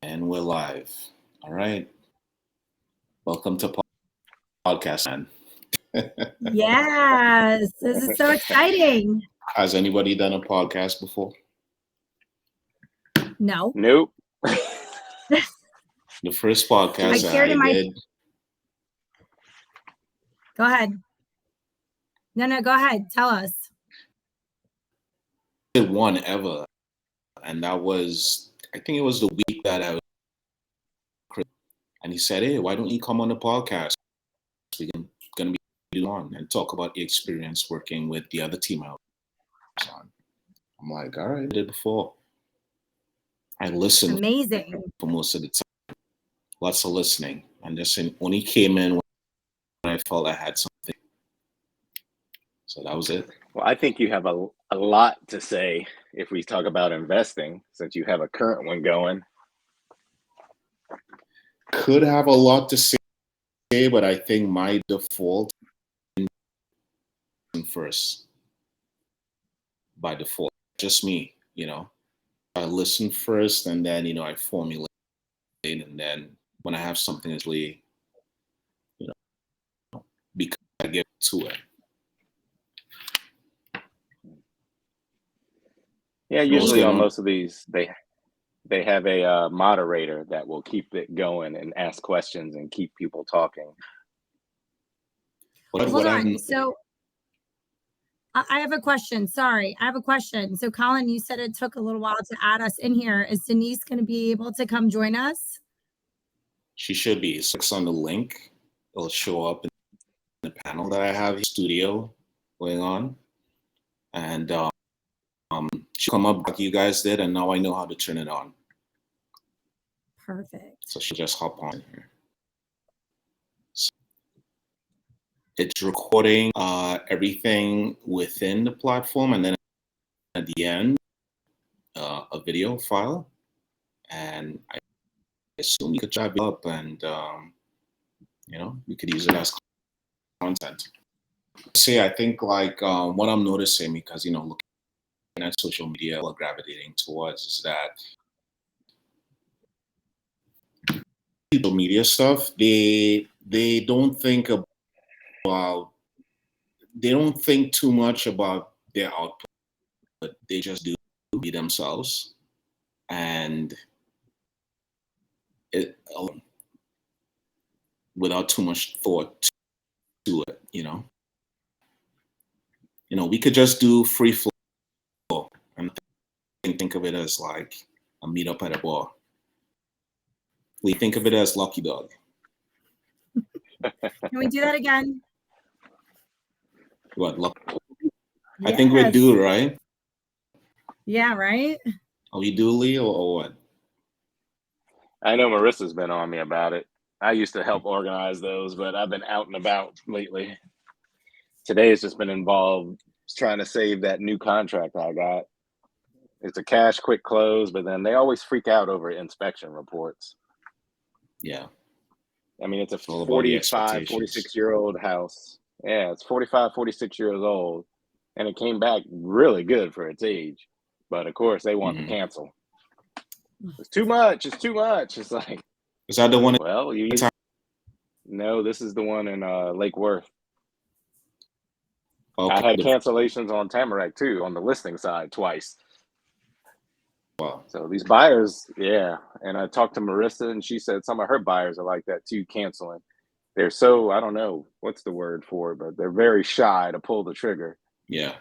And we're live. All right. Welcome to podcast, man. Yes, this is so exciting. Has anybody done a podcast before? No. Nope. The first podcast that shared I in my- did, Go ahead. No, go ahead. Tell us. did one ever, and that was, I think it was the week that I was, and he said, "Hey, why don't you come on the podcast? We're gonna be on and talk about the experience working with the other team I was on." I'm like, all right, I did before. I listened Amazing. for most of the time, lots of listening, and just when he came in, when I felt I had something, so that was it. Well, I think you have a lot to say if we talk about investing, since you have a current one going. Could have a lot to say, but I think my default first by default, just me, I listen first and then, I formulate, and then when I have something that's really, because I get to it. Yeah, usually on most of these, they have a moderator that will keep it going and ask questions and keep people talking. Hold on. So I have a question. Sorry, I have a question. So Colin, you said it took a little while to add us in here. Is Denise going to be able to come join us? She should be. Clicks on the link. It'll show up in the panel that I have studio going on. And she'll come up like you guys did, and now I know how to turn it on. Perfect. So she'll just hop on here. So it's recording everything within the platform, and then at the end, a video file. And I assume you could drive it up, and we could use it as content. I think like what I'm noticing, because looking at social media, what gravitating towards is that social media stuff, they don't think about, they don't think too much about their output, but they just do be themselves, and it without too much thought to it. We could just do free flow and think of it as like a meetup at a bar. We think of it as Lucky Dog. Can we do that again? What? Yes. I think we do, right? Yeah, right? Are we do, Lee, or what? I know Marissa's been on me about it. I used to help organize those, but I've been out and about lately. Today has just been involved trying to save that new contract I got. It's a cash quick close, but then they always freak out over inspection reports. Yeah. I mean, it's a 45, 46-year-old house. Yeah, it's 45, 46 years old, and it came back really good for its age. But, of course, they want to cancel. It's too much. It's too much. It's like... Is that the one? Well, no, this is the one in Lake Worth. Okay. I had cancellations on Tamarack, too, on the listing side twice. Wow. So these buyers, yeah. And I talked to Marissa, and she said some of her buyers are like that, too, canceling. They're so, I don't know what's the word for it, but they're very shy to pull the trigger. Yeah.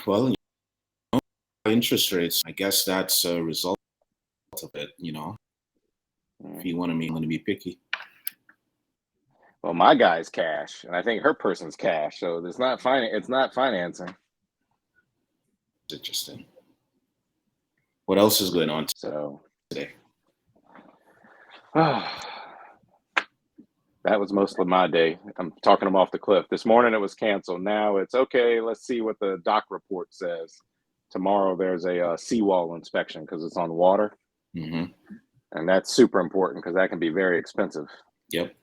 Well, interest rates, I guess that's a result of it, If you want to be picky. Well, my guy's cash, and I think her person's cash, so it's not financing. Interesting. What else is going on today? That was most of my day. I'm talking them off the cliff. This morning it was canceled. Now it's okay. Let's see what the doc report says. Tomorrow there's a seawall inspection because it's on water. Mm-hmm. And that's super important because that can be very expensive. Yep.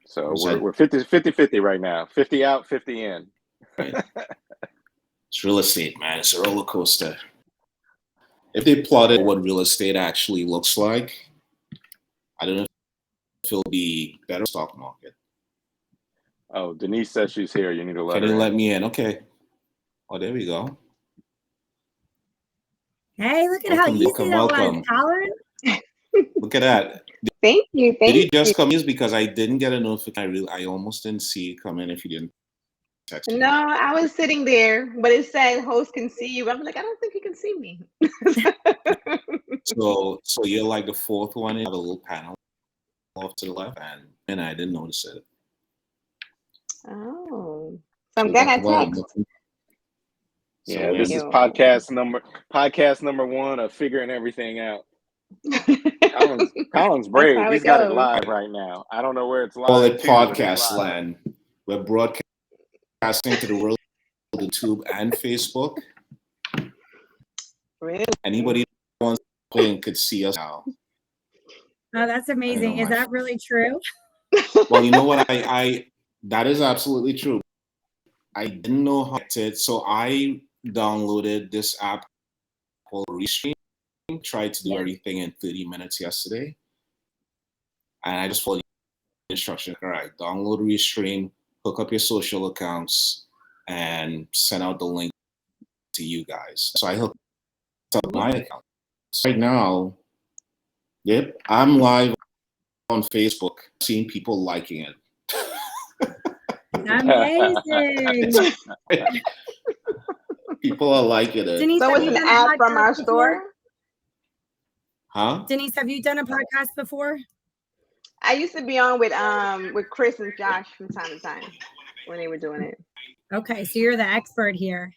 So we're 50-50 right now. 50 out, 50 in. Right. It's real estate, man. It's a roller coaster. If they plotted what real estate actually looks like, I don't know if it'll be better stock market. Oh, Denise says she's here. You need to let Can her you in. let me in? Okay. Oh, there we go. Hey, look at how Welcome, easy welcome, that welcome. was, Colin. Look at that. Thank you. Did Thank you you. just come in? Because I didn't get a notification. I almost didn't see it come in if you didn't text me. No, I was sitting there, but it said host can see you. I'm like, I don't think he can see me. So you're like the fourth one. You have a little panel off to the left, and I didn't notice it. Oh, so I'm glad I Well, text. Yeah, So this is you. podcast number 1 of figuring everything out. Colin's That's brave. how He's it got it goes. live right now. I don't know where it's live. call it to, but it's podcast live. land. We're broadcasting to the world, YouTube and Facebook. Really? Anybody that wants to play could see us now. Oh, that's amazing. Is my that really true? Well, you know what? I that is absolutely true. I didn't know how to, so I downloaded this app called Restream. Tried to do everything in 30 minutes yesterday, and I just followed the instruction. All right, download Restream, hook up your social accounts, and send out the link to you guys. So I hooked up my account. So right now, yep, I'm live on Facebook, seeing people liking it. Amazing. People are liking it. Denise, So have it's you an done a ad from podcast our before? store. Huh? Denise, have you done a podcast before? I used to be on with Chris and Josh from time to time when they were doing it. Okay, so you're the expert here.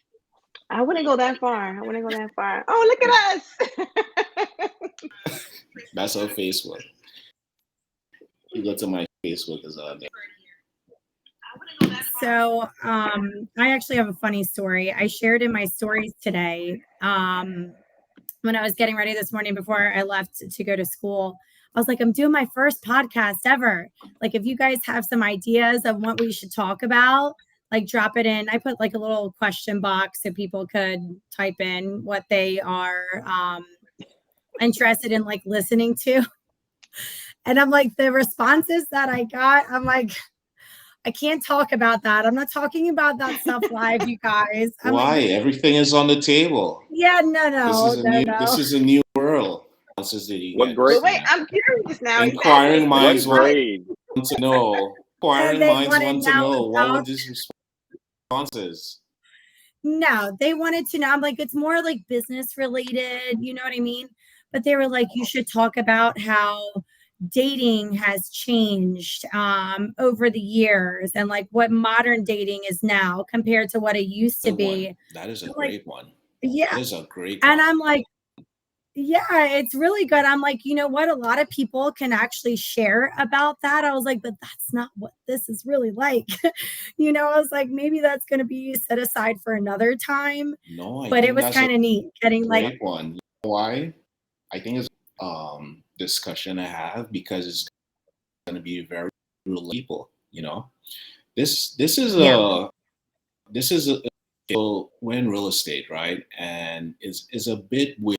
I wouldn't go that far. Oh, look at us. That's on Facebook. You go to my Facebook, is on there. So I actually have a funny story. I shared in my stories today when I was getting ready this morning before I left to go to school. I was like, I'm doing my first podcast ever. Like, if you guys have some ideas of what we should talk about, like drop it in. I put like a little question box so people could type in what they are interested in like listening to. And I'm like, the responses that I got, I'm like, I can't talk about that. I'm not talking about that stuff live, you guys. I'm Why? like, Everything is on the table. yeah, no. This is a new world. What grade? Wait, I'm curious now. Inquiring minds What want grade? to know. Inquiring They minds wanna want to know know what were about- these responses. No, they wanted to know. I'm like, it's more like business related. You know what I mean? But they were like, you should talk about how dating has changed over the years and like what modern dating is now compared to what it used to Good be. one. That is a Like, great one. Yeah. That is a great one. And I'm like, yeah, it's really good. I'm like, you know what? A lot of people can actually share about that. I was like, but that's not what this is really like. You know, I was like, maybe that's going to be set aside for another time. No, But it was kind of neat getting like, great one. You know why? I think it's discussion I have because it's going to be very relatable. You know, this is so we're in real estate, right? And it's a bit weird,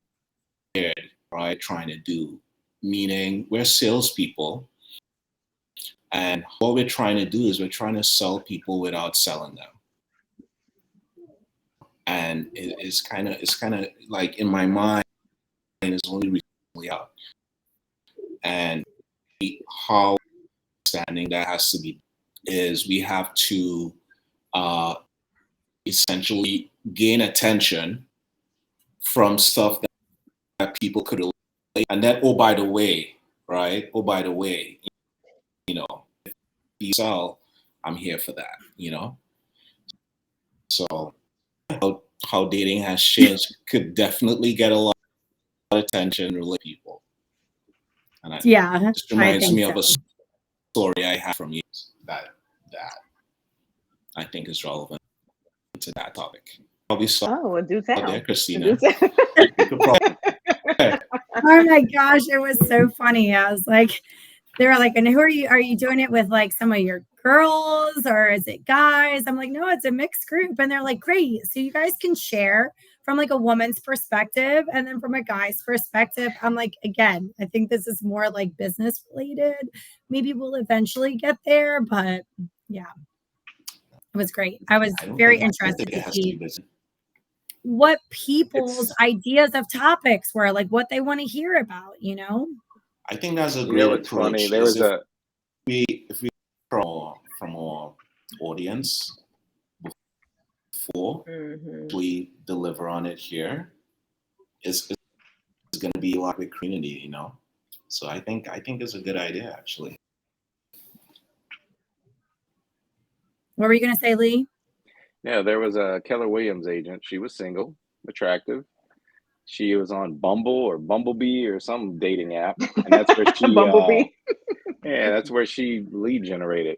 right? Trying to do, meaning we're salespeople, and what we're trying to do is we're trying to sell people without selling them. And it's kind of like in my mind, it's only recently out, and how standing that has to be is we have to essentially gain attention from stuff that people could relate, and then by the way, you know, if you sell, I'm here for that, you know. So how dating has changed could definitely get a lot of attention, relate people. And it just reminds me of a story I have from you that I think is relevant to that topic. Probably well, do tell. There, Christina. oh my gosh, it was so funny. I was like, they were like, and who are you? Are you doing it with like some of your girls or is it guys? I'm like, no, it's a mixed group. And they're like, great. So you guys can share from like a woman's perspective and then from a guy's perspective. I'm like, again, I think this is more like business related. Maybe we'll eventually get there, but yeah, it was great. I was very interested to see what people's ideas of topics were, like what they want to hear about, you know? I think that's a You great know, it's approach. funny. There was if we from our audience before we deliver on it here, it's going to be like the community, you know. So I think it's a good idea, actually. What were you going to say, Lee? Yeah, there was a Keller Williams agent. She was single, attractive. She was on Bumble or Bumblebee or some dating app, and that's where she Bumblebee. yeah, that's where she lead generated.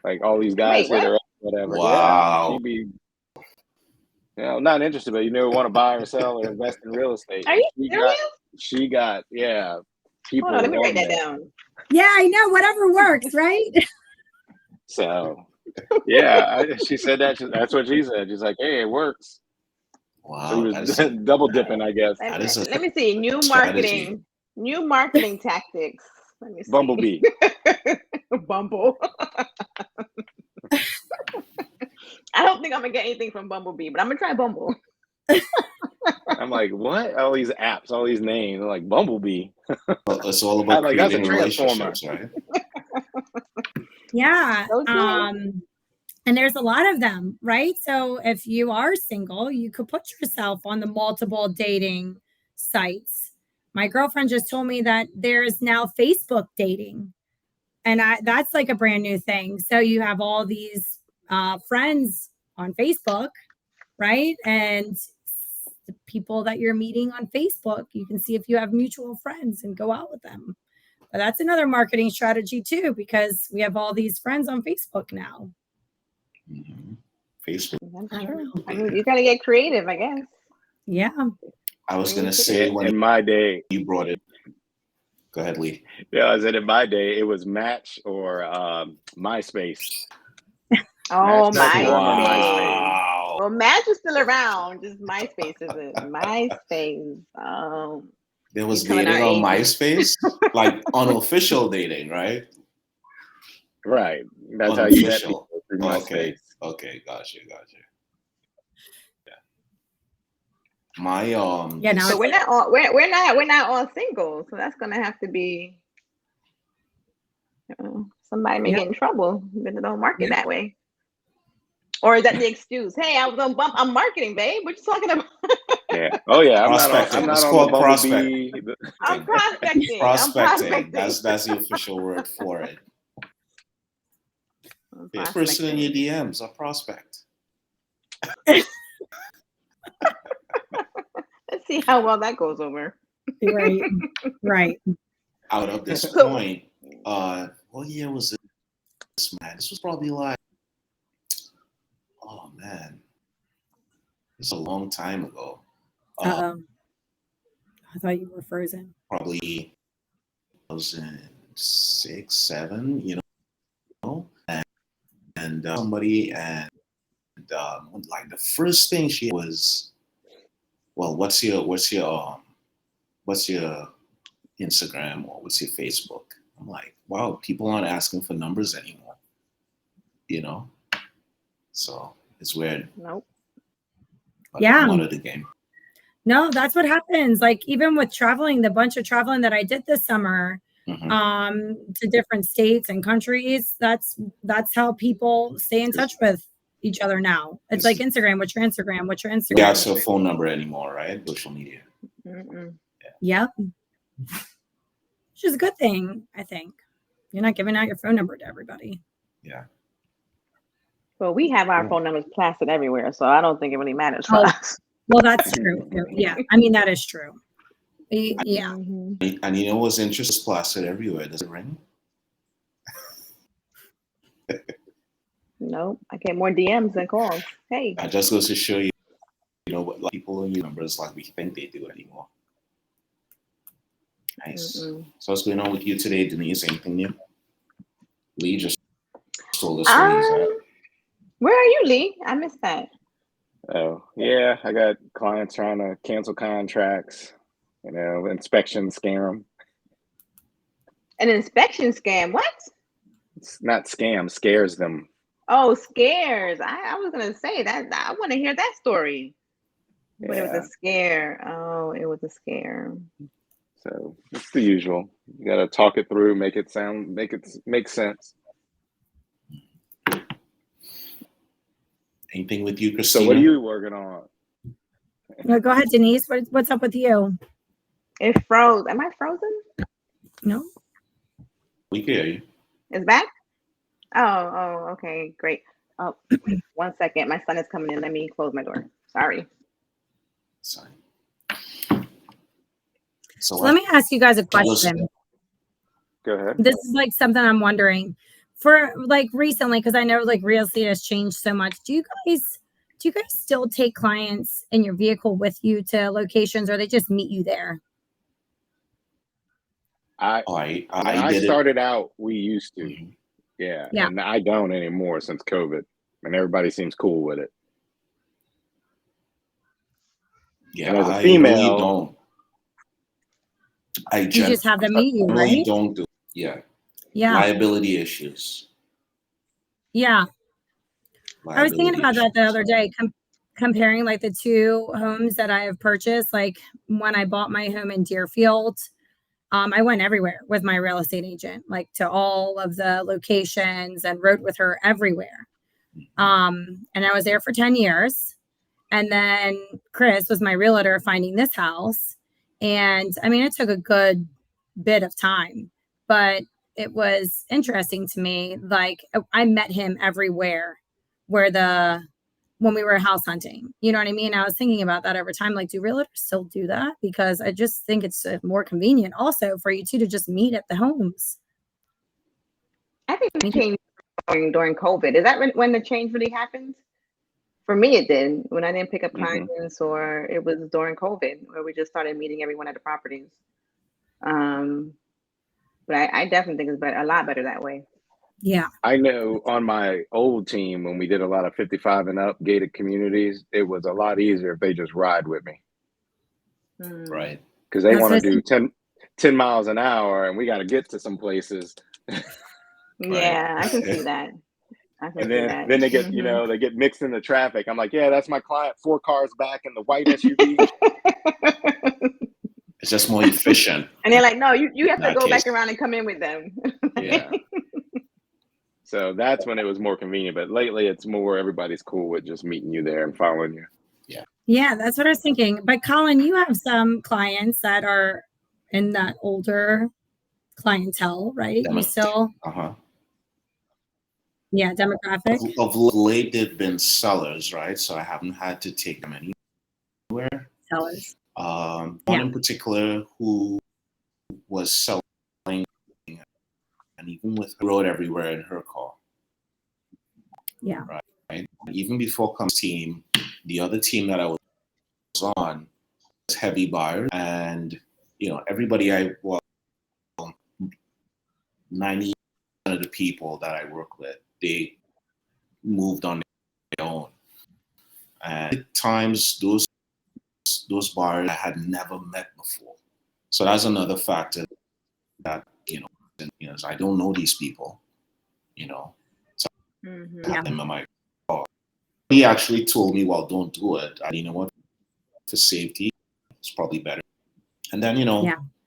Like all these guys hit her up, whatever. Wow. Yeah, she'd be, not interested, but you never want to buy or sell or invest in real estate. Are you serious? She got people. Hold on, let me write that there. down. Yeah, I know. Whatever works, right? So, she said that. That's what she said. She's like, hey, it works. Wow. So he was double dipping, I guess. Let me see. New marketing tactics. Let me see. Bumblebee. Bumble. I don't think I'm gonna get anything from Bumblebee, but I'm gonna try Bumble. I'm like, what? All these apps, all these names, I'm like Bumblebee. It's all about that's a creating relationships, right? Yeah. So And there's a lot of them, right? So if you are single, you could put yourself on the multiple dating sites. My girlfriend just told me that there's now Facebook dating. And that's like a brand new thing. So you have all these friends on Facebook, right? And the people that you're meeting on Facebook, you can see if you have mutual friends and go out with them. But that's another marketing strategy too, because we have all these friends on Facebook now. Facebook. I mean, you gotta get creative, I guess. Yeah. I was gonna say in my day, you brought it. Go ahead, Lee. Yeah, I said in my day it was Match or MySpace. Oh, MySpace. Wow. Well, Match is still around. Just MySpace isn't. MySpace. There was dating on MySpace, like unofficial dating, right? Right. That's how you met people through MySpace. Okay, gotcha. Yeah. My now so we're not all single, so that's gonna have to be somebody may get in trouble because they don't market that way. Or is that the excuse? Hey, I was on bump. I'm marketing, babe. What you talking about? Yeah. Oh yeah. Prospecting. It's called prospecting. I'm prospecting. Prospecting. That's the official word for it. This person in your DMs a prospect. Let's see how well that goes over. Right. Out of this point, what year was this, man? This was probably like, oh man, this is a long time ago. I thought you were frozen. Probably 2006, 2007, you know, and somebody and like the first thing she was, well, what's your Instagram or what's your Facebook? I'm like, wow, people aren't asking for numbers anymore, you know? So it's weird. Nope. But Yeah. One of the game. No, that's what happens. Like even with traveling, the bunch of traveling that I did this summer, to different states and countries, that's how people stay in touch with each other now. It's like Instagram. What's your Instagram? What's your Instagram? Yeah, it's a phone number anymore, right? Social media. Yep. Which is a good thing, I think. You're not giving out your phone number to everybody. Yeah. Well, we have our phone numbers plastered everywhere, so I don't think it really matters for us. Well, that's true. Yeah, I mean that is true. Yeah. And you know what's interesting? It's plastered everywhere. Does it ring? Nope. I get more DMs than calls. Hey. That just goes to show you, you know, what like, people in your numbers like we think they do anymore. Nice. So what's going on with you today, Denise? Anything new? Lee just told us where he's at. Where are you, Lee? I missed that. Oh, yeah. I got clients trying to cancel contracts, inspection scam. An inspection scam. What? It's not scam, scares them. Oh, scares. I was gonna say that. I want to hear that story. But it was a scare. Oh, it was a scare. So it's the usual. You gotta talk it through, make it make sense. Anything with you, Christina? So what are you working on? No, go ahead, Denise. What's up with you? It froze. Am I frozen? No. We can hear you. It's back? Oh, okay, great. Oh, 1 second. My son is coming in. Let me close my door. Sorry. Sorry. So let me ask you guys a question. Go ahead. This is like something I'm wondering for like recently, because I know like real estate has changed so much. Do you guys still take clients in your vehicle with you to locations, or they just meet you there? I started out, we used to. Mm-hmm. Yeah. Yeah. And I don't anymore since COVID. And everybody seems cool with it. Yeah, and as a I female, really don't. You just have them meet you, really right? don't do. Yeah. Yeah. Liability issues. Yeah. Liability I was thinking about that the issues. other day, comparing like the two homes that I have purchased. Like when I bought my home in Deerfield, I went everywhere with my real estate agent, like to all of the locations, and rode with her everywhere. And I was there for 10 years. And then Chris was my realtor finding this house. And I mean, it took a good bit of time, but it was interesting to me. Like I met him everywhere when we were house hunting, you know what I mean? I was thinking about that over time. Like, do realtors still do that? Because I just think it's more convenient also for you two to just meet at the homes. I think it changed during COVID. Is that when the change really happened? For me, it did. When I didn't pick up clients, or it was during COVID where we just started meeting everyone at the properties. But I definitely think it's a lot better that way. Yeah. I know on my old team, when we did a lot of 55 and up gated communities, it was a lot easier if they just ride with me. Right. Because they want to do 10 miles an hour, and we got to get to some places. Yeah, I can see that. And then they get, they get mixed in the traffic. I'm like, yeah, that's my client, 4 cars back in the white SUV. It's just more efficient. And they're like, no, you have to go back around and come in with them. Yeah. So that's when it was more convenient. But lately, it's more everybody's cool with just meeting you there and following you. Yeah. Yeah, that's what I was thinking. But Colin, you have some clients that are in that older clientele, right? You still. Yeah, demographic. Of late, they've been sellers, right? So I haven't had to take them anywhere. Sellers. One in particular who was selling, and even with her, rode everywhere in her car. Yeah. Right. Even before comes team, the other team that I was on was heavy buyers, and everybody 90% of the people that I work with, they moved on their own. And at times those buyers I had never met before. So that's another factor that, I don't know these people, so I have them in my car. He actually told me, well, don't do it. You know what? For safety, it's probably better. And then,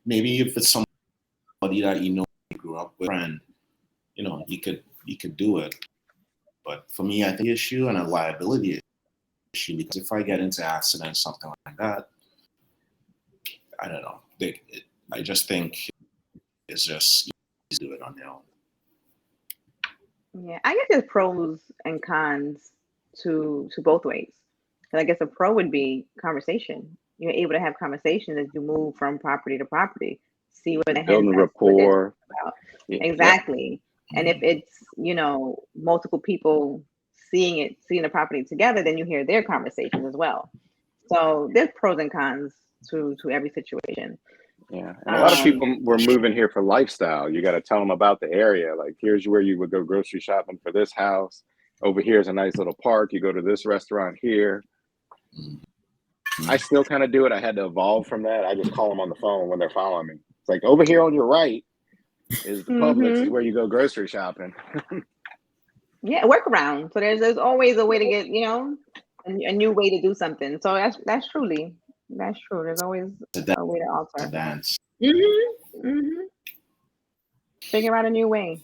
maybe if it's somebody that you grew up with, friend, you could do it. But for me, I think the issue and a liability issue, because if I get into accidents, something like that, I don't know. I just think it's just easy to do it on their own. Yeah, I guess there's pros and cons to both ways. And I guess a pro would be conversation. You're able to have conversations as you move from property to property, see where the building rapport. Exactly. Yeah. And if it's multiple people seeing the property together, then you hear their conversations as well. So there's pros and cons to every situation. Yeah, and a lot of Um, people were moving here for lifestyle. You got to tell them about the area. Like, here's where you would go grocery shopping for this house. Over here's a nice little park. You go to this restaurant here. I still kind of do it. I had to evolve from that. I just call them on the phone when they're following me. It's like, over here on your right is the Publix, is where you go grocery shopping. yeah, workaround. So there's always a way to get, a new way to do something. So that's true. There's always a way to alter. Advance. Figure out a new way.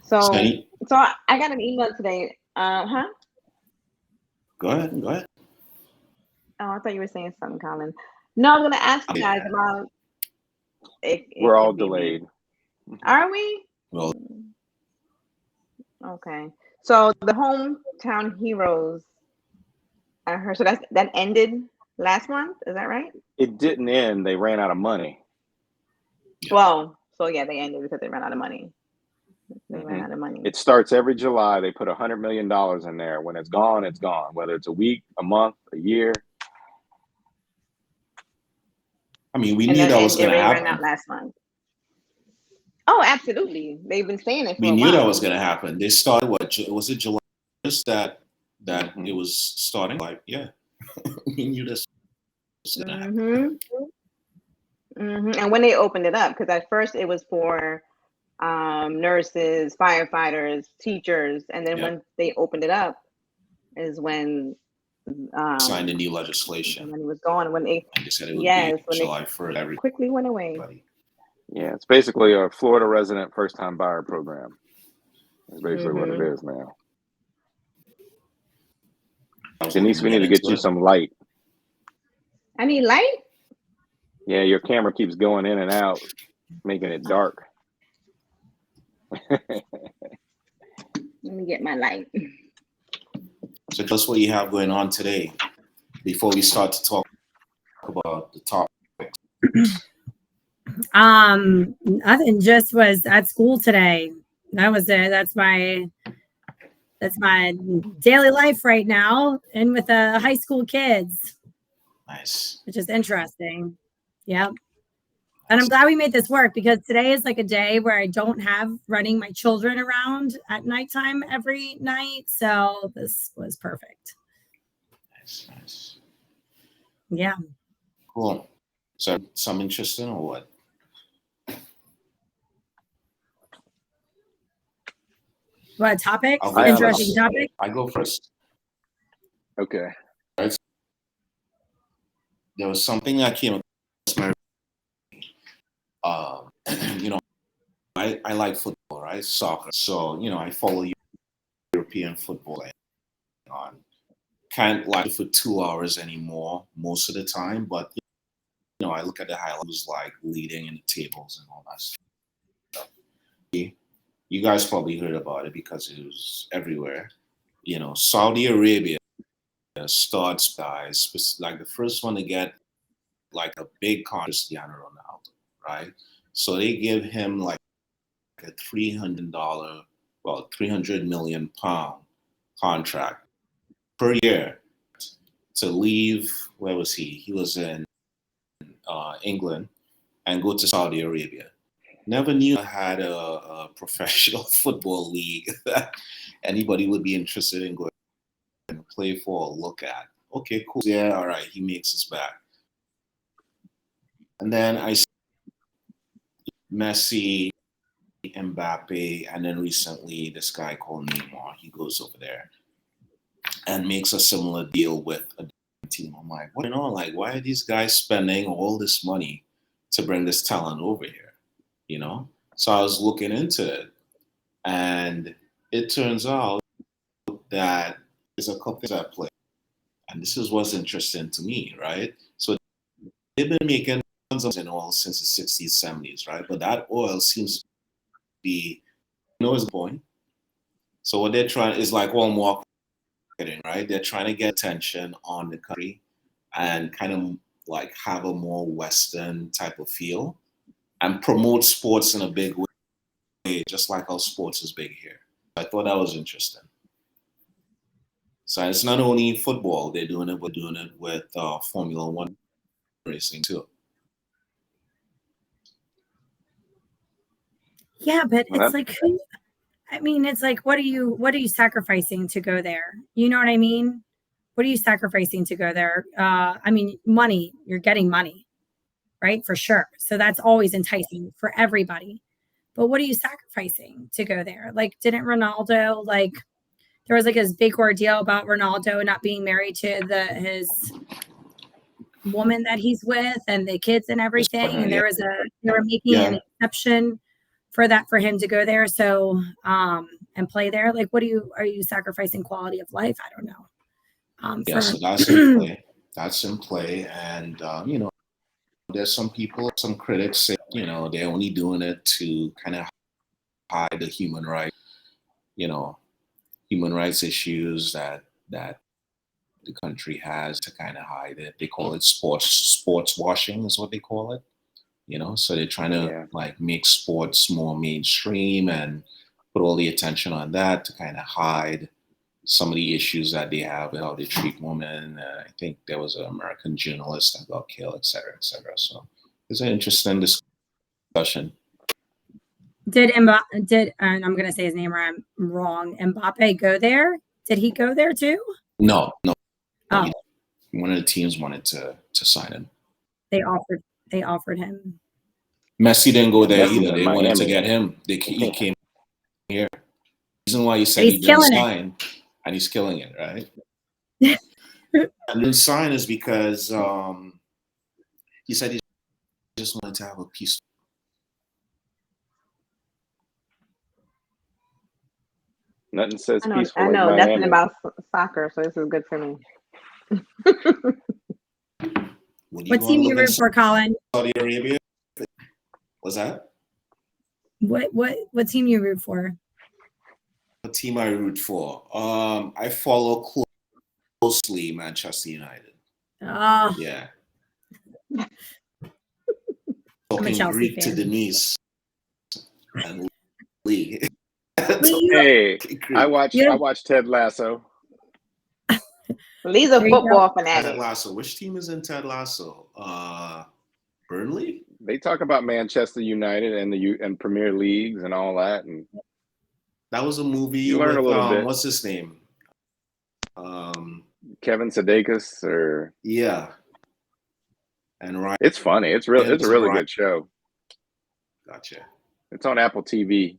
So I got an email today. Go ahead. Oh, I thought you were saying something, Colin. No, I was gonna ask you guys about. We're all delayed. Are we? Well, Okay. So the Hometown Heroes. I heard. So that ended last month. Is that right? It didn't end. They ran out of money. Well, so yeah, they ended because they ran out of money. Ran out of money. It starts every July. They put $100 million in there. When it's gone, it's gone. Whether it's a week, a month, a year. I mean, we knew that was going to happen. Ran out last month. Oh, absolutely. They've been saying it. We knew that was going to happen. They started was it July? Just that it was starting. Like, yeah, we knew this was going to happen. And when they opened it up, because at first it was for nurses, firefighters, teachers, and then when they opened it up, is when signed a new legislation. When it was gone, when they said it would be July 1st. Everything quickly went away. Yeah, it's basically a Florida resident first-time buyer program. That's basically what it is now. Denise, we need to get you some light. I need light? Yeah, your camera keeps going in and out, making it dark. Let me get my light. So tell us what you have going on today before we start to talk about the topics. Nothing, just was at school today. That was it. That's my daily life right now, and with high school kids. Nice. Which is interesting. Yep. And I'm glad we made this work, because today is like a day where I don't have running my children around at nighttime every night. So this was perfect. Nice. Yeah. Cool. So some interesting or what? What topic? Interesting topic? I go first. Okay. Right. There was something that came across my I like football, right? Soccer. So, I follow European football on. Can't watch it for 2 hours anymore most of the time, but I look at the highlights, like leading in the tables and all that stuff. You guys probably heard about it because it was everywhere. Saudi Arabia starts guys, like the first one to get like a big contract, Cristiano Ronaldo, right? So they give him like a $300 million contract per year to leave. Where was he? He was in England, and go to Saudi Arabia. Never knew I had a professional football league that anybody would be interested in going and play for or look at. Okay, cool. Yeah, all right. He makes his back. And then I see Messi, Mbappe, and then recently this guy called Neymar. He goes over there and makes a similar deal with a team. I'm like, what? Why are these guys spending all this money to bring this talent over here? So I was looking into it, and it turns out that there's a couple things at play, and this is what's interesting to me, right? So they've been making tons of oil since the 60s, 70s, right? But that oil seems to be is the point. So what they're trying is like marketing, right? They're trying to get attention on the country and kind of like have a more Western type of feel and promote sports in a big way, just like how sports is big here. I thought that was interesting. So it's not only football they're doing it, we're doing it with Formula One racing too. Yeah, but Well, it's like, I mean, it's like, what are you sacrificing to go there? You know what I mean? What are you sacrificing to go there? I mean, money, you're getting money, right? For sure. So that's always enticing for everybody. But what are you sacrificing to go there? Like, didn't Ronaldo, like, there was like this big ordeal about Ronaldo not being married to his woman that he's with and the kids and everything. And Yeah. they were making an exception for that for him to go there. So and play there. Like, are you sacrificing quality of life? I don't know. Yeah, so that's in play. That's in play. And there's some people, some critics say, they're only doing it to kind of hide the human rights issues that the country has, to kind of hide it. They call it sports washing is what they call it. So they're trying to like make sports more mainstream and put all the attention on that to kind of hide some of the issues that they have with how they treat women. I think there was an American journalist that got killed, et cetera, et cetera. So it's an interesting discussion. And I'm going to say his name wrong, Mbappe go there? Did he go there too? No. Oh. One of the teams wanted to sign him. They offered him. Messi didn't go there either. They Miami. wanted to get him. He came here. The reason why he said He's he didn't killing sign, and he's killing it, right? And didn't sign is because he said he just wanted to have a peaceful. Nothing says peaceful. I know like nothing Miami. about soccer, so this is good for me. What team you root for, Colin? Saudi Arabia. What's that? What team you root for? What team I root for? I follow closely Manchester United. Oh, Yeah. I'm a Talking Chelsea Greek fan. to Denise and Lee. Hey, I watched Ted Lasso. Lee's a football fanatic. Ted Lasso. Which team is in Ted Lasso? Burnley. They talk about Manchester United and Premier Leagues and all that, and that was a movie. You learn with, a little bit. What's his name? Kevin Sudeikis, or yeah, and Ryan. It's funny. It's a really good show. Gotcha. It's on Apple TV.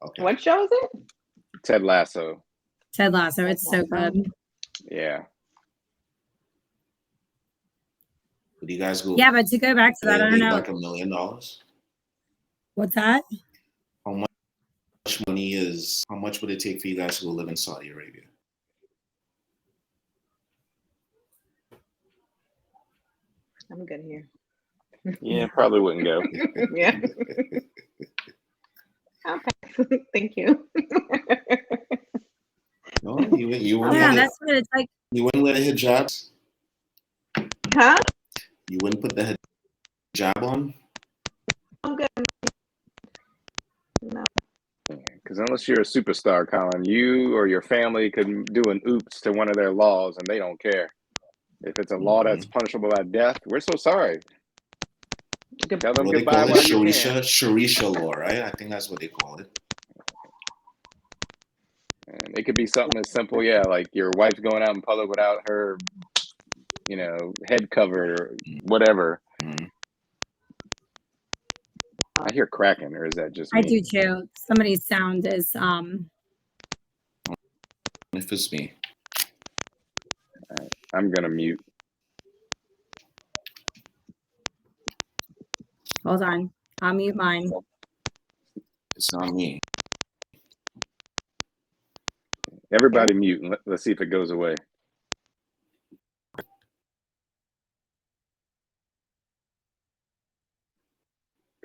Okay. What show is it? Ted Lasso. Ted Lasso. It's so good. Yeah. Would you guys go? Yeah, but to go back to that, I don't know. Like $1 million. What's that? How much money is? How much would it take for you guys to go live in Saudi Arabia? I'm good here. Yeah, probably wouldn't go. Yeah. Okay. Thank you. No, you wouldn't. Yeah, that's what it's like. You wouldn't wear the hijab. Huh? You wouldn't put the hijab on. I'm good. No. Because unless you're a superstar, Colin, you or your family could do an oops to one of their laws, and they don't care. If it's a law that's punishable by death, we're so sorry. Tell them What goodbye. They call it Sharia law, right? I think that's what they call it. And it could be something as simple, like your wife's going out in public without her, head covered or whatever. Mm-hmm. I hear cracking, or is that just me? I do too. Somebody's sound is If it's me. I'm gonna mute. Hold on. I'll mute mine. It's not me. Everybody mute, and let's see if it goes away.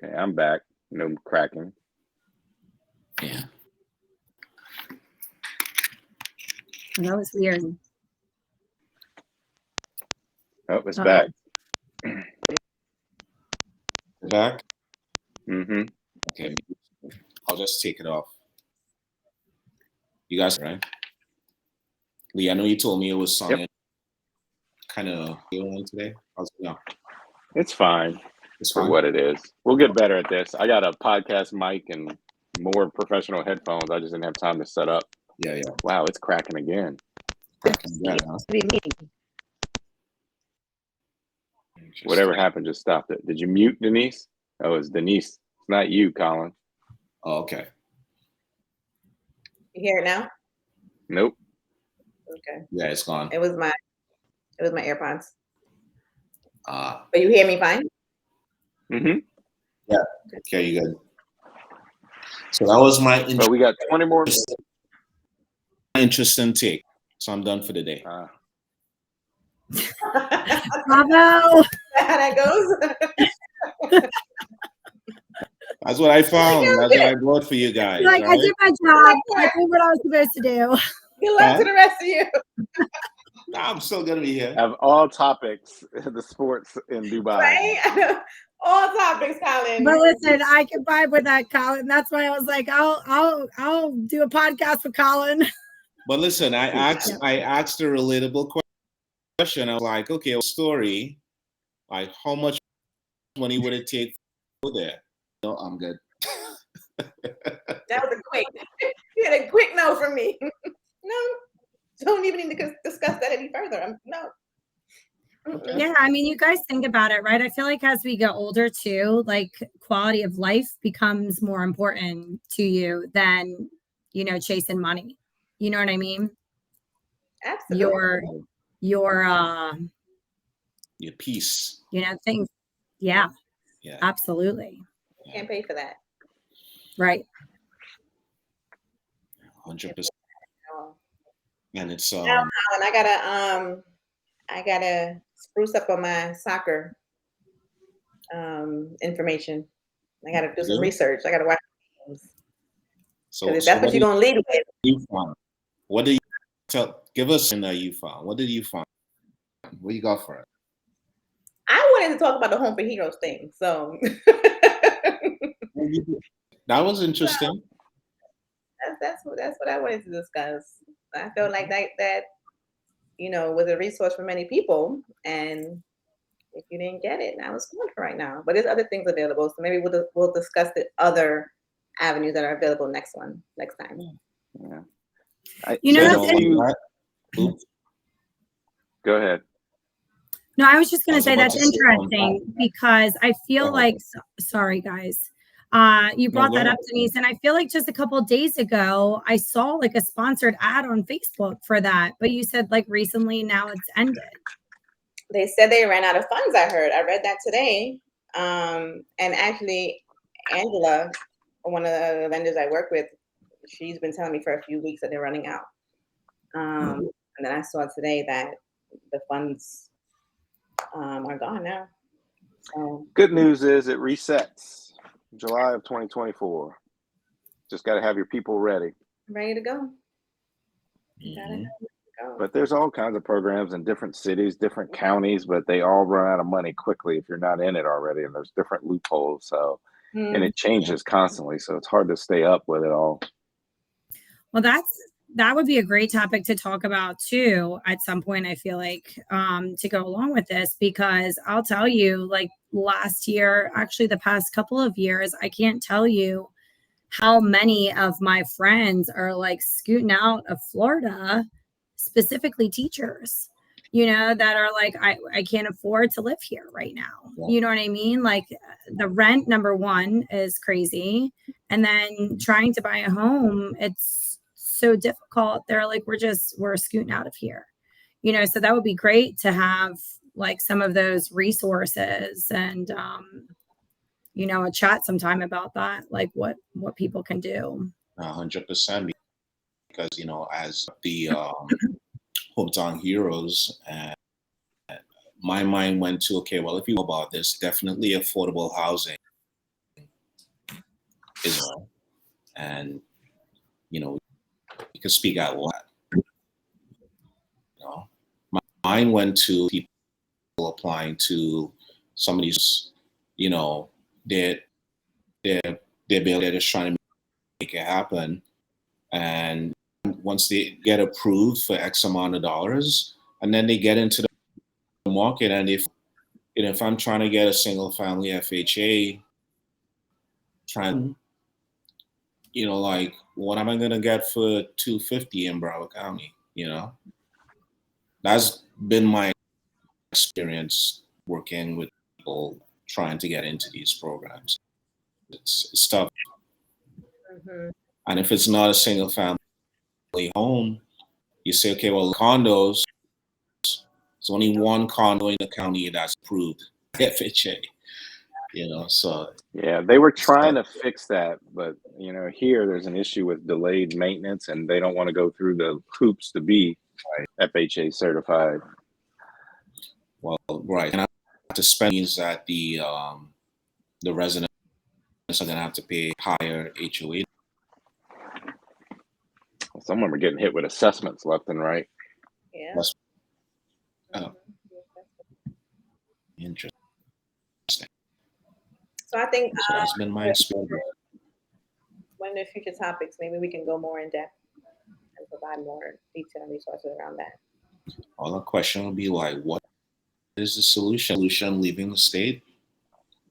Okay, I'm back. No cracking. Yeah. That was weird. Oh, it's back. Back? Mm-hmm. Okay. I'll just take it off. You guys, right? Lee, I know you told me it was something kind of feeling today. How's it now? It's fine. It's for fine. what it is. We'll get better at this. I got a podcast mic and more professional headphones. I just didn't have time to set up. Yeah. Wow, it's cracking again. Yeah, huh? Whatever happened just stopped it. Did you mute Denise? Oh, it's Denise. It's not you, Colin. Oh, okay. You hear it now? Nope. Okay. Yeah, it's gone. It was my AirPods. Ah, But you hear me fine? Mm-hmm. okay, you good. So that was my But we got 20 more. interesting take. So I'm done for the day. Bravo. How that goes? That's what I found. That's what I brought for you guys. Like, I right? did my job. I did what I was supposed to do. Good luck to the rest of you. Nah, I'm still gonna be here. Have all topics, the sports in Dubai. Right? All topics, Colin. But listen, I can vibe with that, Colin. That's why I was like, I'll do a podcast with Colin. But listen, I asked a relatable question. I was like, okay, story, like how much money would it take to go there? No, I'm good. That was a quick. You had a quick no from me. No, don't even need to discuss that any further. No. Okay. Yeah, I mean, you guys think about it, right? I feel like as we get older too, like quality of life becomes more important to you than, chasing money. You know what I mean? Absolutely. Your peace. things. Yeah, Yeah. absolutely. Can't pay for that. Right. 100%. No. And it's Now, Colin, I gotta spruce up on my soccer information. I gotta do some research. I gotta watch games. so That's what you're gonna lead with. You found? What do you give us in that you found? What did you find? What you got for it? I wanted to talk about the Home for Heroes thing. So That was interesting. that's what I wanted to discuss. I felt like that was a resource for many people, and if you didn't get it, now it's gone for right now. But there's other things available, so maybe we'll discuss the other avenues that are available next time. Yeah. Go ahead. No, I was just going to say that's about to say interesting because I feel like, sorry guys, you brought that up, Denise, and I feel like just a couple of days ago, I saw like a sponsored ad on Facebook for that, but you said like recently now it's ended. They said they ran out of funds. I read that today. And actually, Angela, one of the vendors I work with, she's been telling me for a few weeks that they're running out. And then I saw today that the funds are gone now. So. Good news is it resets July of 2024. Just got to have your people ready. Ready to go. Mm-hmm. But there's all kinds of programs in different cities, different counties, but they all run out of money quickly if you're not in it already. And there's different loopholes. So, and it changes constantly. So it's hard to stay up with it all. Well, that would be a great topic to talk about too at some point, I feel like, to go along with this, because I'll tell you, like last year, actually the past couple of years, I can't tell you how many of my friends are like scooting out of Florida, specifically teachers, that are like, I can't afford to live here right now. Yeah. You know what I mean? Like the rent, number one, is crazy. And then trying to buy a home, it's so difficult. They're like, we're scooting out of here, so that would be great to have like some of those resources and, a chat sometime about that, like what people can do. 100%, because, as the Hometown Heroes, my mind went to, okay, well, if you know about this, definitely affordable housing is one. And, you can speak out loud. My mind went to people applying to some of these, they're just trying to make it happen. And once they get approved for X amount of dollars, and then they get into the market and if I'm trying to get a single family FHA, like, what am I gonna get for $250 in Broward County? That's been my experience working with people trying to get into these programs. It's tough. Mm-hmm. And if it's not a single family home, you say, okay, well, condos, there's only one condo in the county that's approved FHA, so. Yeah, they were trying to fix that, but here there's an issue with delayed maintenance, and they don't want to go through the hoops to be FHA certified. Well, right, and I have to spend means that the residents are going to have to pay higher HOA. Some of them are getting hit with assessments left and right. Yeah. That's interesting. So I think So that's been my experience. one of the future topics, maybe we can go more in depth and provide more detail and resources around that. All the question will be like, what is the solution? Solution leaving the state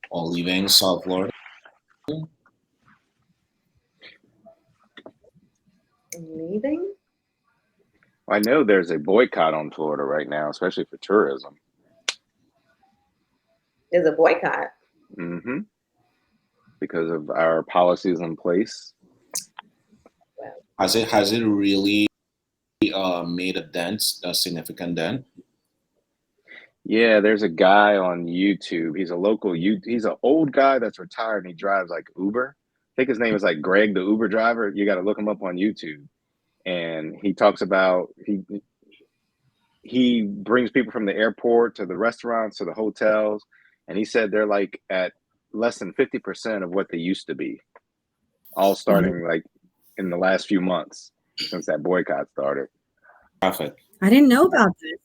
or leaving South Florida? Leaving? I know there's a boycott on Florida right now, especially for tourism. There's a boycott. Mm-hmm. Because of our policies in place. Has it really made a significant dent? Yeah, there's a guy on YouTube. He's an old guy that's retired, and he drives like Uber. I think his name is like Greg, the Uber driver. You got to look him up on YouTube. And he talks about he brings people from the airport to the restaurants to the hotels, and he said they're like at less than 50% of what they used to be, all starting like in the last few months since that boycott started. Traffic. I didn't know about this.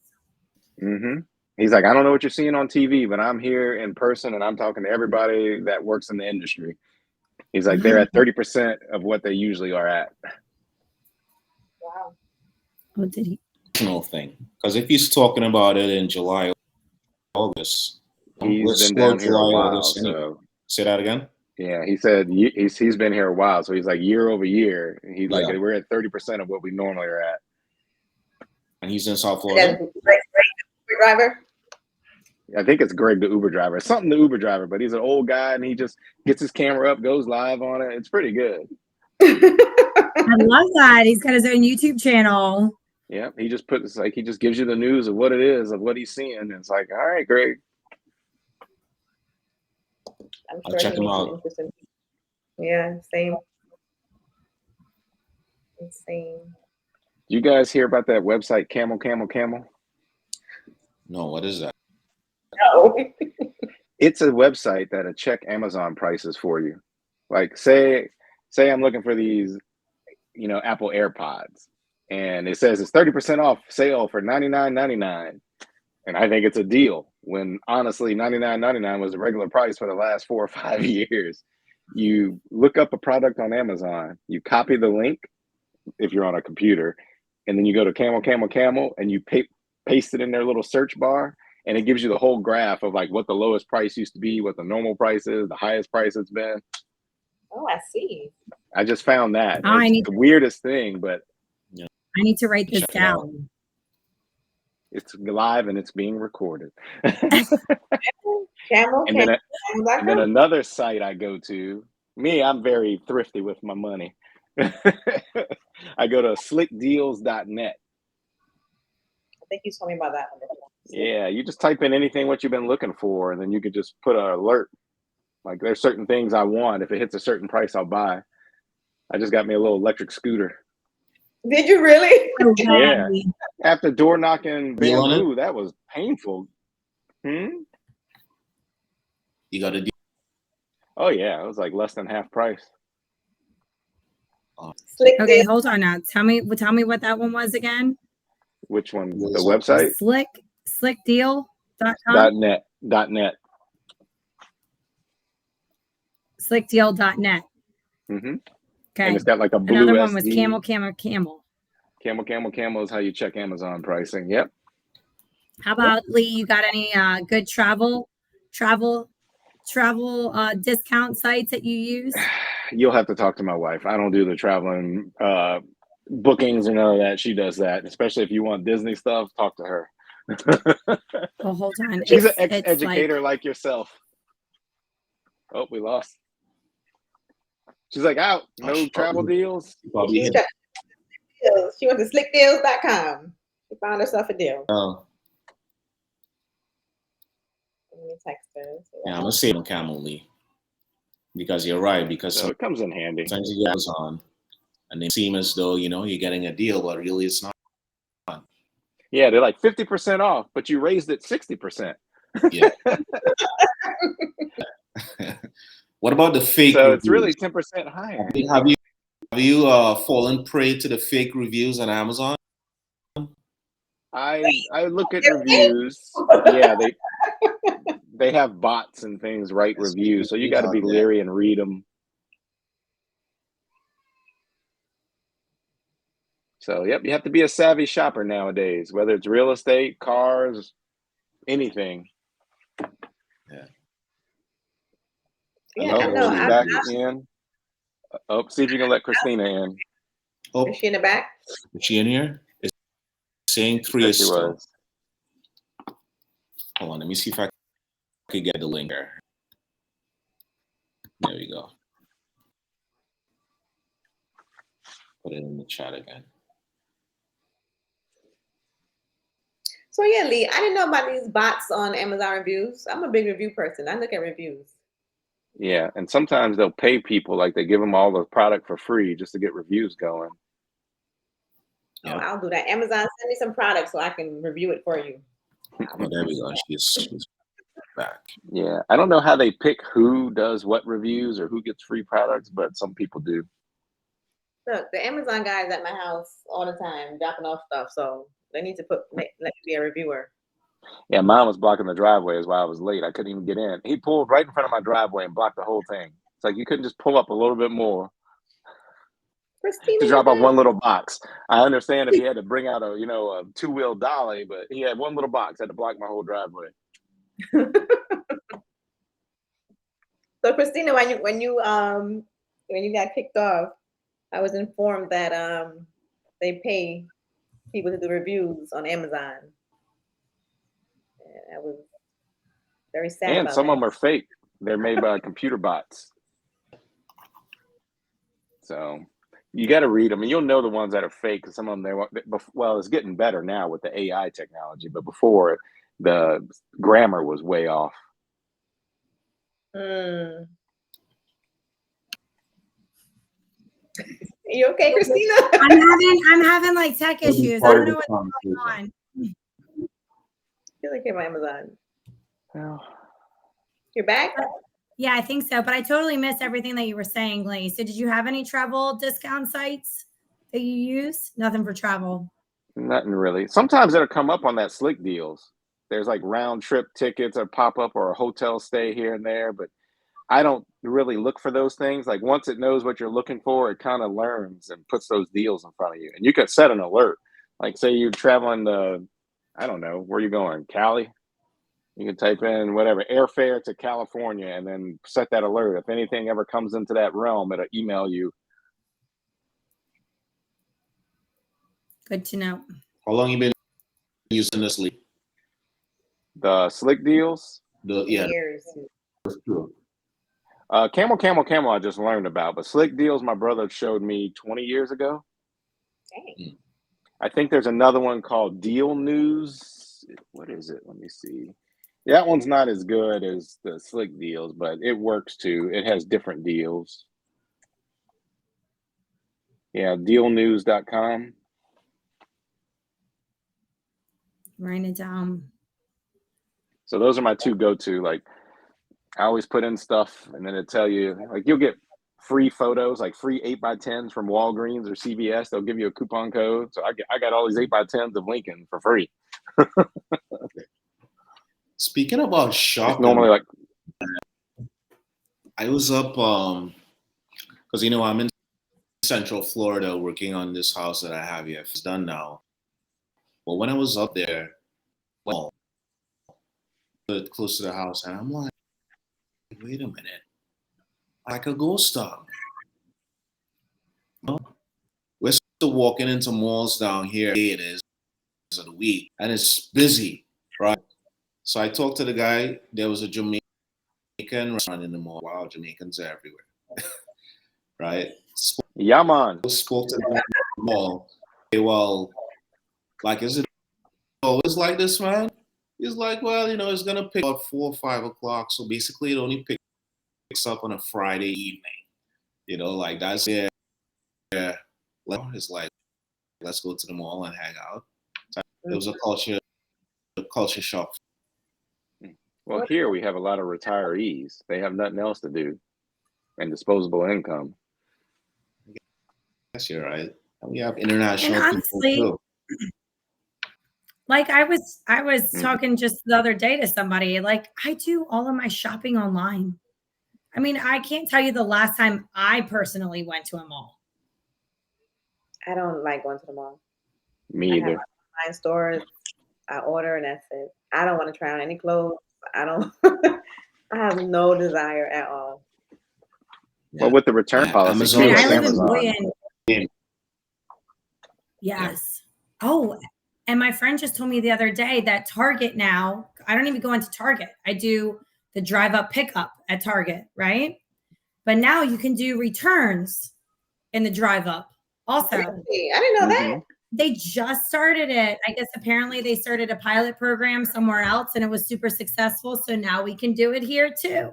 Mm-hmm. He's like, I don't know what you're seeing on TV, but I'm here in person and I'm talking to everybody that works in the industry. He's like, they're at 30% of what they usually are at. Wow. What did he? Thing, because if he's talking about it in July, August, He's been down here a while. So say that again. Yeah, he said he's been here a while, so he's like year over year. He's like, we're at 30% of what we normally are at. And he's in South Florida. Great driver. I think it's Greg, the Uber driver. It's something the Uber driver, but he's an old guy, and he just gets his camera up, goes live on it. It's pretty good. I love that. He's got his own YouTube channel. Yeah, he just gives you the news of what it is, of what he's seeing. And it's like, all right, Greg. I'm I'll check him out. Yeah, same. Insane. You guys hear about that website, Camel? No, what is that? No. It's a website that'll check Amazon prices for you. Like, say I'm looking for these, Apple AirPods, and it says it's 30% off sale for $99.99, and I think it's a deal. When honestly, $99.99 was the regular price for the last 4 or 5 years. You look up a product on Amazon, you copy the link if you're on a computer, and then you go to Camel, and you paste it in their little search bar, and it gives you the whole graph of like what the lowest price used to be, what the normal price is, the highest price it's been. Oh, I see. I just found that. Oh, it's the weirdest thing, but I need to write this down. It's live and it's being recorded. Camel. And then another site I go to, I'm very thrifty with my money. I go to slickdeals.net. I think you told me about that one. Yeah, you just type in anything what you've been looking for, and then you could just put an alert. Like, there's certain things I want. If it hits a certain price, I'll buy. I just got me a little electric scooter. Did you really? Yeah. After door knocking bamboo, that was painful. You got a deal? Oh yeah, it was like less than half price. Okay, hold on now. Tell me what that one was again. Which one? The website? Slickdeal.com. .net. Slickdeal.net. Mm-hmm. Okay. And it's got like a blue Another one was SD. Camel. Camel is how you check Amazon pricing. Yep. How about Lee? You got any good travel discount sites that you use? You'll have to talk to my wife. I don't do the traveling bookings or none of that. She does that. Especially if you want Disney stuff, talk to her. Well, hold on. She's an It's ex-educator like yourself. Oh, we lost. She's like, out. No travel deals. Probably She hit. went to slickdeals.com. She found herself a deal. Let me text her. Yeah, I'm gonna say on Camel Lee because you're right. Because So it comes in handy. sometimes you go on and they seem as though you're getting a deal, but really it's not. Yeah, they're like 50% off, but you raised it 60%. Yeah. What about the fake? So reviews? it's really 10% higher. Have you fallen prey to the fake reviews on Amazon? I look at reviews. Yeah, they have bots and things write reviews, so you got to be leery and read them. So yep, you have to be a savvy shopper nowadays, whether it's real estate, cars, anything. Yeah, I Oh, know. she's back in. Oh, see if you can let Christina in. Oh, Is she in the back? is she in here? It's saying 3 There is she still. was. Hold on, let me see if I could get the link there. There we go. Put it in the chat again. So yeah, Lee, I didn't know about these bots on Amazon reviews. I'm a big review person. I look at reviews. Yeah, and sometimes they'll pay people, like they give them all the product for free just to get reviews going. Oh, I'll do that. Amazon, send me some products so I can review it for you. Oh, there we go. She's back. Yeah, I don't know how they pick who does what reviews or who gets free products, but some people do. Look, the Amazon guys at my house all the time dropping off stuff, so they need to let me be a reviewer. Yeah, mine was blocking the driveway is why I was late. I couldn't even get in. He pulled right in front of my driveway and blocked the whole thing. It's like you couldn't just pull up a little bit more Christina, to drop off one little box. I understand if he had to bring out a two-wheel dolly, but he had one little box, had to block my whole driveway. So Christina, when you got kicked off, I was informed that they pay people to do reviews on Amazon. I was very sad. And about some that. of them are fake. They're made by computer bots. So you got to read them, and you'll know the ones that are fake. Because some of them, it's getting better now with the AI technology, but before the grammar was way off. Are you okay, Christina? I'm having like tech issues. I don't know what's going on. I feel like you're on Amazon. Well, You're back? Yeah, I think so. But I totally missed everything that you were saying, Lee. So did you have any travel discount sites that you use? Nothing for travel. nothing really. Sometimes it'll come up on that Slick Deals. There's like round trip tickets or pop up or a hotel stay here and there, but I don't really look for those things. Like once it knows what you're looking for, it kind of learns and puts those deals in front of you. And you could set an alert. Like say you're traveling to, I don't know, where are you going? Cali? You can type in whatever, airfare to California, and then set that alert. If anything ever comes into that realm, it'll email you. Good to know. How long you been using this lead? The Slick Deals? Years. Camel, I just learned about. But Slick Deals, my brother showed me 20 years ago. Dang. I think there's another one called Deal News. What is it? Let me see. That one's not as good as the Slick Deals, but it works too. It has different deals. Yeah, dealnews.com. Write it down. So those are my two go-to. Like I always put in stuff and then it tell you, like you'll get free photos, like free 8x10s from Walgreens or CVS. They'll give you a coupon code. So I got all these 8x10s of Lincoln for free. Speaking about shopping, It's normally like I was up because I'm in Central Florida working on this house that I have here. It's done now. But when I was up there, well, close to the house, and I'm like, wait a minute, like a ghost town. We're still walking into malls down here. It is of the week, and it's busy, right? So I talked to the guy. There was a Jamaican restaurant in the mall. Wow, Jamaicans are everywhere, right? Yeah, man. Spoke to the guy in the mall. Okay, well, like, is it always like this, man? He's like, well, it's gonna pick up 4 or 5 o'clock. So basically, it only picks up on a Friday evening. Like that's yeah. It's like, let's go to the mall and hang out. So it was a culture shock. Well, here we have a lot of retirees. They have nothing else to do and disposable income. Yes, you're right. And we have international And honestly, people too. Like I was Mhm. talking just the other day to somebody, like I do all of my shopping online. I mean, I can't tell you the last time I personally went to a mall. I don't like going to the mall. Me I either. have online stores. I order and that's it. I don't want to try on any clothes. I don't. I have no desire at all. Well, with the return Yeah, policy, Amazon too, And is I like live in Amazon. Boynton. Yes. Oh, and my friend just told me the other day that Target now, I don't even go into Target. I do the drive up pickup at Target, right? But now you can do returns in the drive up also. Really? I didn't know that. They just started it. I guess apparently they started a pilot program somewhere else and it was super successful. So now we can do it here too.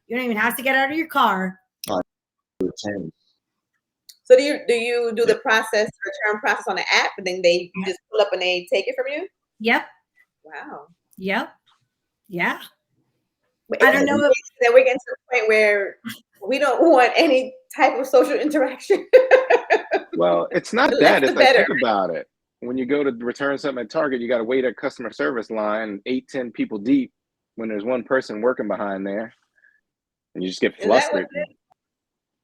You don't even have to get out of your car. So do you do the return process on the app, and then they just pull up and they take it from you? Yep. Wow. Yep. Yeah. But I don't know if that we're getting to the point where we don't want any type of social interaction. Well, it's not The that. less It's the like, better. think about it. When you go to return something at Target, you got to wait at customer service line 8-10 people deep when there's one person working behind there, and you just get Is that what flustered. it is?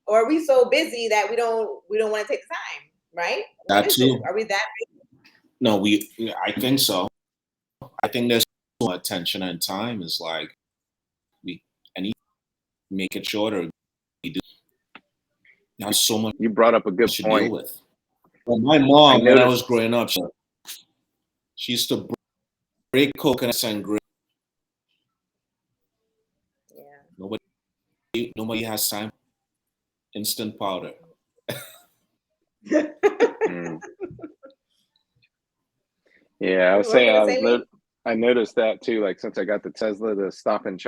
Or are we so busy that we don't want to take the time, right? That What is too. it? Are we that busy? No, I think so. I think there's more attention and time is like make it shorter. We do not so much You brought up a good to deal point. with. Well, my mom, when I noticed- was growing up, she used to break coconuts and grapes. Yeah. Nobody has time. Instant powder. Mm. Yeah, I was What saying, were you gonna say, Lee? I noticed that too. Like since I got the Tesla, the stop and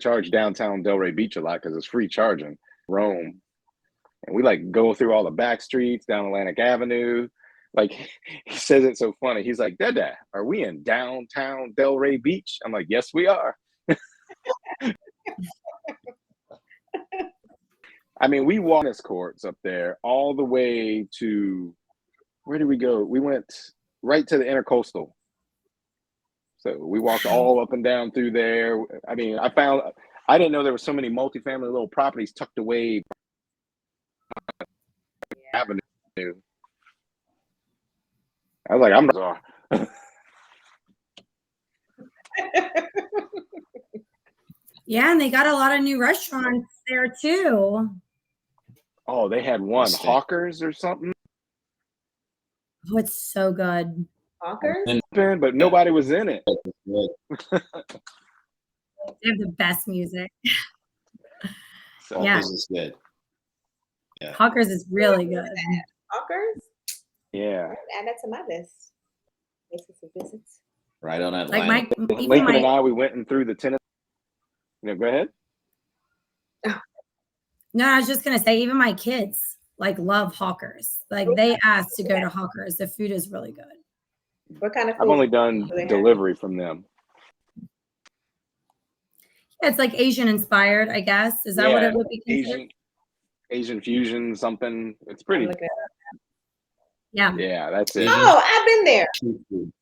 charge downtown Delray Beach a lot because it's free charging. Rome, and we like go through all the back streets down Atlantic Avenue. Like he says it so funny. He's like, "Dada, are we in downtown Delray Beach?" I'm like, "Yes, we are." I mean, we walked tennis courts up there all the way to, where did we go? We went right to the Intercoastal. So we walked all up and down through there. I mean, I didn't know there were so many multifamily little properties tucked away Avenue. I was like, I'm bizarre. yeah, and they got a lot of new restaurants there too. Oh, they had one, Mistake. Hawkers or something, Oh, it's so good. Hawkers? but nobody was in it. They have the best music. So, Yeah. This is good. Hawkers is really good. Hawkers? yeah. Add that to my list. Places to visit. Right on that Like line. even Lincoln and my I, we went in through the tennis. Go ahead. no, I was just gonna say, even my kids like love Hawkers. Like they ask to go to Hawkers. The food is really good. What kind of food? I've only done do they have? delivery from them. Yeah, it's like Asian inspired, I guess. Is that what it would be considered? Asian fusion, something. It's I'm pretty. looking at Yeah. Yeah, that's it. Asian Oh, I've been there. food.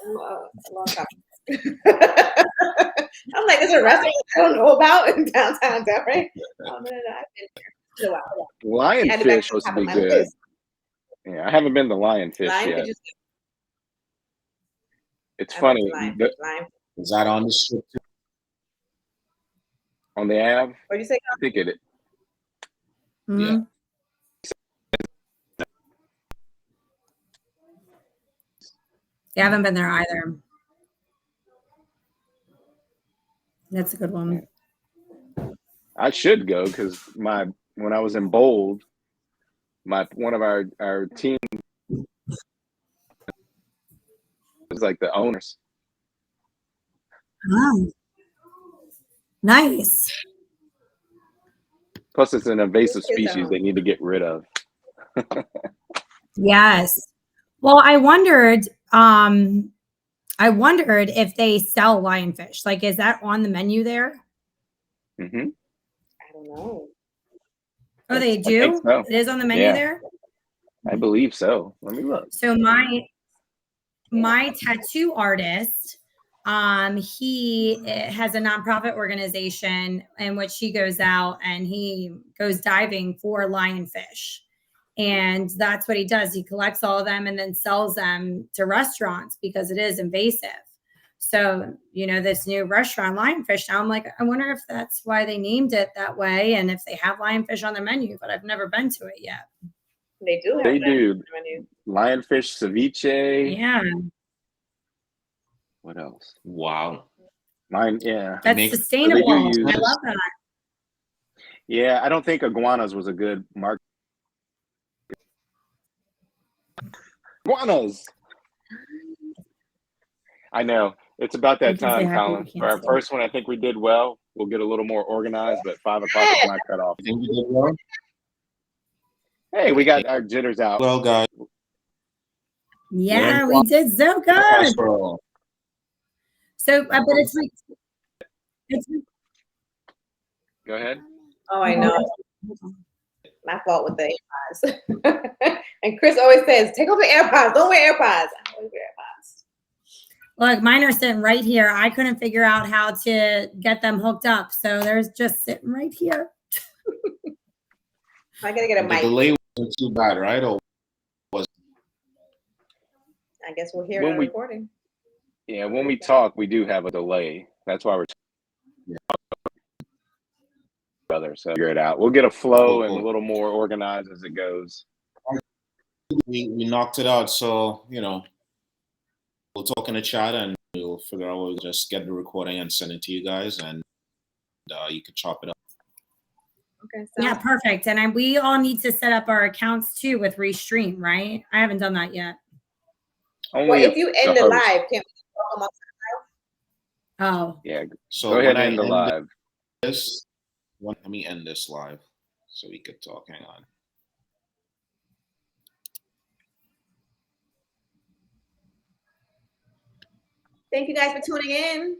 A long time. I'm like, there's a restaurant I don't know about in downtown Delray. Oh, no, I've been there. It's a while. Add it back Lionfish to the supposed to top be of my good. list. Yeah, I haven't been to Lionfish Lionfish yet. is It's I went funny. to Lime. Is that on the strip too? On the Ave, What'd you say? I think it. Yeah. Mhm. Yeah, I haven't been there either. That's a good one. I should go because when I was in Bold, one of our team was like the owners. Oh, nice. Plus, it's an invasive Kids at species home. they need to get rid of. Yes. Well, I wondered if they sell lionfish. Like, is that on the menu there? Hmm. I don't know. Oh, they I think do? so. It is on the menu Yeah. there? I believe so. Let me look. So my tattoo artist, he has a nonprofit organization in which he goes out and he goes diving for lionfish. And that's what he does. He collects all of them and then sells them to restaurants because it is invasive. So, this new restaurant, Lionfish, now I'm like, I wonder if that's why they named it that way and if they have lionfish on their menu, but I've never been to it yet. They do have They that do. on the menu. Lionfish ceviche. Yeah, What else? Wow. Yeah. that's make- sustainable. use- I love that. Yeah, I don't think iguanas was a good mark. Iguanas. I know. It's about You that can say time, hi, but Colin. you can't For our say. first one, I think we did well. We'll get a little more organized, but 5 o'clock is my cutoff. I think we did well. Hey, we got our jitters out. Well, guys. Yeah, we did so good. Astro. So, but it's Go ahead. Oh, I know. My fault with the AirPods. And Chris always says, take off the AirPods. Don't wear AirPods. I always wear AirPods. Look, mine are sitting right here. I couldn't figure out how to get them hooked up. So they're just sitting right here. I gotta get a The mic. delay wasn't too bad, right? Or I guess we'll hear it When on we- recording. Yeah, when we talk, we do have a delay. That's why we're brother. So figure it out. We'll get a flow and a little more organized as it goes. we knocked it out. So, we'll talk in the chat and we'll figure out, we'll just get the recording and send it to you guys, and you can chop it up. Okay. Yeah, perfect. And we all need to set up our accounts too with Restream, right? I haven't done that yet. Only Well, if you end the host. live, can we talk amongst Oh, Yeah, So go when ahead I and end the end live. this, let me end this live so we could talk. Hang on. Thank you guys for tuning in.